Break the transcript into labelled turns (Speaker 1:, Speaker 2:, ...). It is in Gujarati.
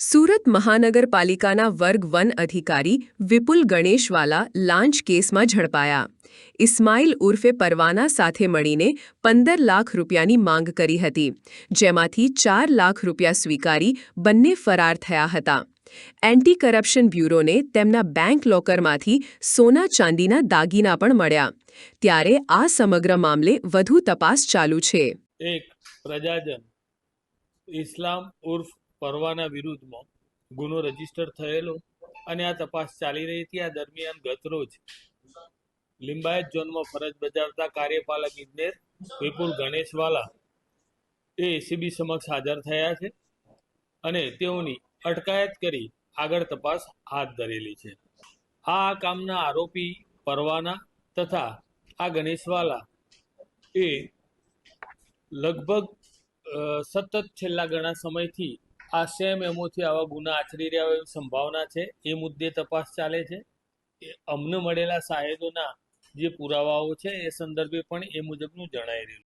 Speaker 1: સુરત મહાનગરપાલિકાના વર્ગ 1 અધિકારી વિપુલ ગણેશવાલા લાંચ કેસમાં ઝડપાયા। ઇસ્માઇલ ઉર્ફે પરવાના સાથે મળીને 15 લાખ રૂપિયાની માંગ કરી હતી, જેમાંથી 4 લાખ રૂપિયા સ્વીકારી બંને ફરાર થયા હતા। એન્ટી કરપ્શન બ્યુરોને તેમના બેંક લોકરમાંથી સોના ચાંદીના દાગીના પણ મળ્યા। ત્યારે આ સમગ્ર મામલે વધુ તપાસ ચાલુ છે।
Speaker 2: એક પ્રજાજન ઇસ્લામ ઉર્ફ પરવાના વિરુદ્ધમાં ગુનો રજીસ્ટર થયેલો અને આ તપાસ ચાલી રહી હતી। આ દરમિયાન ગતરોજ લિંબાયત ઝોનમાં ફરજ બજાવતા કાર્યપાલક ઇજનેર વિપુલ ગણેશવાલા એ એસીબી સમક્ષ હાજર થયા છે અને તેઓની અટકાયત કરી આગળ તપાસ હાથ ધરેલી છે। આ કામના આરોપી પરવાના તથા આ ગણેશવાલા એ લગભગ સતત છેલ્લા ઘણા સમયથી આ સેમ એમોથી આવા ગુના આચરી રહ્યા હોય એવી સંભાવના છે। એ મુદ્દે તપાસ ચાલે છે। અમને મળેલા સાહેદોના જે પુરાવાઓ છે એ સંદર્ભે પણ એ મુજબનું જણાઈ રહ્યું છે।